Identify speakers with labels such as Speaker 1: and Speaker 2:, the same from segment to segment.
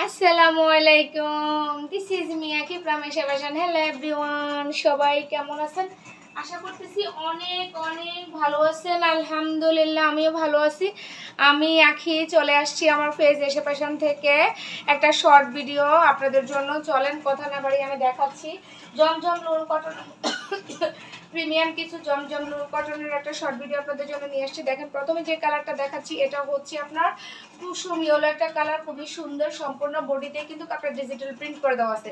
Speaker 1: আসসালামু আলাইকুম, this is মিয়াকি প্রামেশা ভাষণ। হ্যালো এভরিওয়ান, সবাই কেমন আছেন? আশা করতেছি অনেক অনেক ভালো আছেন। আলহামদুলিল্লাহ আমিও ভালো আছি। আমি আখি চলে আসছি আমার ফেজ এসে ফ্যাশন থেকে একটা শর্ট ভিডিও আপনাদের জন্য। চলেন কথা না বাড়ি আমি দেখাচ্ছি জমজম লোন কটন প্রিমিয়াম কিছু জমজম লোন কটনের একটা শর্ট ভিডিও আপনাদের জন্য নিয়ে আসছি। দেখেন প্রথমে যে কালারটা দেখাচ্ছি এটা হচ্ছে আপনার কুসুম ইয়েলো একটা কালার, খুবই সুন্দর। সম্পূর্ণ বডিতে কিন্তু আপনার ডিজিটাল প্রিন্ট করে দেওয়া আছে।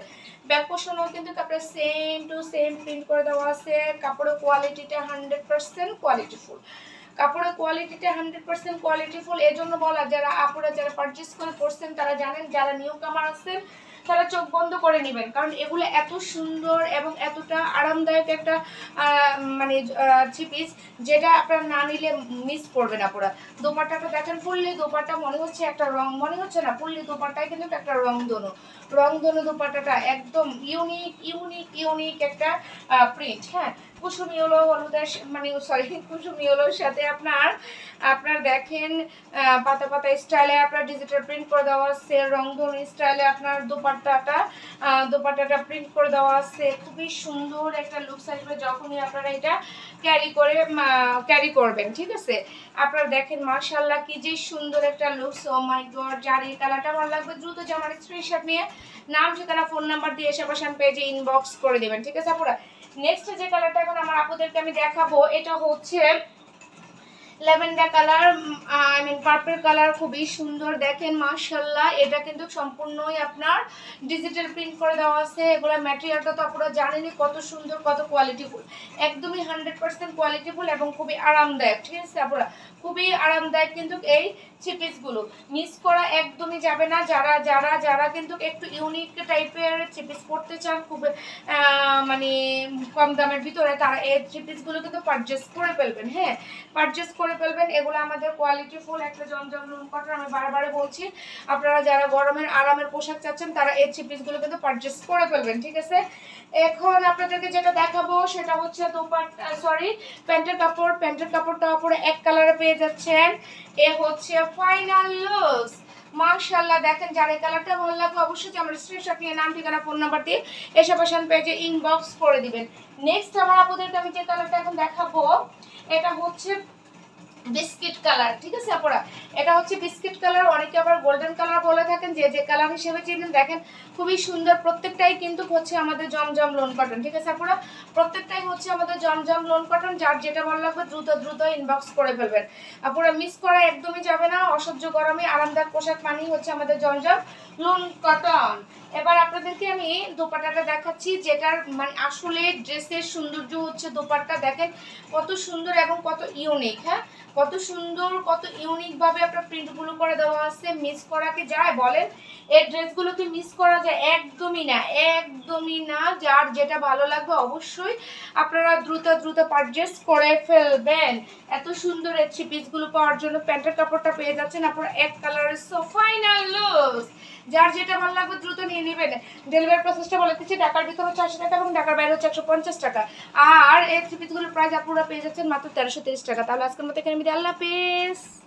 Speaker 1: ব্যাক পোর্শনও কিন্তু আপনার সেম টু সেম প্রিন্ট করে দেওয়া আছে। কাপড়ের কোয়ালিটিটা 100% কোয়ালিটিফুল। কাপড়ের কোয়ালিটিটা 100% কোয়ালিটিফুল। এই জন্য বলা, যারা আপুরা যারা পারচেস করে পড়ছেন তারা জানেন, যারা নিউ কামার আছেন তারা চোখ বন্ধ করে নেবেন, কারণ এগুলো এত সুন্দর এবং এতটা আরামদায়ক একটা মানে থ্রি পিস, যেটা আপনারা না নিলে মিস করবেন আপনারা। দোপাট্টাটা দেখেন, ফুললি দোপাট্টা মনে হচ্ছে একটা রং, মনে হচ্ছে না, ফুললি দোপাট্টায় কিন্তু একটা রংধনু দোপাট্টাটা একদম ইউনিক ইউনিক ইউনিক একটা প্রিন্ট। হ্যাঁ, কুসুম ইয়েলো হলুদের মানে সরি কুসুম ইয়েলোর সাথে আপনার দেখেন পাতা পাতা স্টাইলে আপনার ডিজিটাল প্রিন্ট করে দেওয়া আছে। রংধনু স্টাইলে আপনার দোপাট্টাটা প্রিন্ট করে দেওয়া আছে। খুবই সুন্দর একটা লুকস আসবে যখনই আপনারা এটা ক্যারি করবেন। ঠিক আছে, আপনারা দেখেন মাশাআল্লাহ কি যে সুন্দর একটা লুকস। ও মাই গড, যার এই কালারটা ভালো লাগবে দ্রুত যে আমার স্ক্রিনশট নিয়ে নাম ঠিকানা ফোন নাম্বার দিয়ে এসে পাশান পেজে ইনবক্স করে দিবেন। ঠিক আছে আপুরা, নেক্সট যে কালারটা এখন আমার আপুদেরকে আমি দেখাবো এটা হচ্ছে lavender colour, I mean purple colour. খুবই সুন্দর দেখেন মাশাআল্লাহ। এটা কিন্তু সম্পূর্ণই আপনার ডিজিটাল প্রিন্ট করে দেওয়া আছে। এগুলো ম্যাটেরিয়ালটা তো আপনারা জানেনই কত সুন্দর, কত কোয়ালিটিফুল। একদমই 100% কোয়ালিটিফুল এবং খুবই আরামদায়ক। ঠিক আছে আপনারা, খুবই আরামদায়ক কিন্তু এই থ্রি পিসগুলো মিস করা একদমই যাবে না। যারা যারা যারা কিন্তু একটু ইউনিক টাইপের থ্রি পিস পরতে চান, খুব মানে কম দামের ভিতরে, তারা এই থ্রি পিসগুলো কিন্তু পারচেস করে ফেলবেন। হ্যাঁ, পারচেস করে ফেলবেন। এগুলো আমাদের কোয়ালিটিফুল একটা জমজম লোন কটন। আমি বারবারে বলছি, আপনারা যারা গরমের আরামের পোশাক চাচ্ছেন তারা এই থ্রি পিসগুলো কিন্তু পারচেস করে ফেলবেন। ঠিক আছে, এখন আপনাদেরকে যেটা দেখাবো সেটা হচ্ছে প্যান্টের কাপড়। প্যান্টের কাপড়টা পরে এক কালারে পেয়ে যাচ্ছেন। এ হচ্ছে ফাইনাল লুকস। মাশাআল্লাহ দেখেন, যার এই কালারটা ভালো লাগবে অবশ্যই আমার স্ক্রিনশট নিয়ে নাম ঠিকানা ফোন নাম্বার দিয়ে এসে পাশান পেজে ইনবক্স করে দিবেন। নেক্সট আমার আপনাদেরকে আমি যে কালারটা এখন দেখাবো এটা হচ্ছে বিস্কিট কালার। ঠিক আছে আপনারা, এটা হচ্ছে বিস্কিট কালার, অনেকে আবার গোল্ডেন কালার বলে থাকেন, যে যে কালার হিসেবে চিনেন। দেখেন খুবই সুন্দর, প্রত্যেকটাই কিন্তু হচ্ছে আমাদের জমজম লোন কটন। ঠিক আছে আপনারা, প্রত্যেকটাই হচ্ছে আমাদের জমজম লোন কটন। যার যেটা ভালো লাগবে দ্রুত দ্রুত ইনবক্স করে ফেলবেন। আপনারা মিস করা একদমই যাবে না। অসহ্য গরমে আরামদায়ক পোশাক মানেই হচ্ছে আমাদের জমজম লোন কটন। এবার আপনাদেরকে আমি দোপাট্টাটা দেখাচ্ছি, যেটার মানে আসলে ড্রেসের সৌন্দর্য হচ্ছে দোপাট্টা। দেখেন কত সুন্দর এবং কত ইউনিক। হ্যাঁ, কত সুন্দর, কত ইউনিক ভাবে আপনার প্রিন্টগুলো করে দেওয়া আছে। মিস করা কি যায় বলেন? এই ড্রেসগুলোকে মিস করা যায়? একদমই না, একদমই না। যার যেটা ভালো লাগবে অবশ্যই আপনারা দ্রুত দ্রুত পারচেস করে ফেলবেন। এত সুন্দর এই থ্রি পিসগুলো পাওয়ার জন্য প্যান্টের কাপড়টা পেয়ে যাচ্ছেন আপনারা এক কালারের। সো ফাইনাল লুকস, যার যেটা ভালো লাগবে দ্রুত নিয়ে নেবেন। ডেলিভারি প্রসেসটা বলে দিচ্ছি, ঢাকার ভিতরে 400 টাকা এবং ঢাকার বাইরে হচ্ছে 150 টাকা। আর এই থ্রি পিসগুলোর প্রাইস আপনারা পেয়ে যাচ্ছেন মাত্র 1330 টাকা। তাহলে আজকের মতো এখানে আল্লাহ হাফেজ।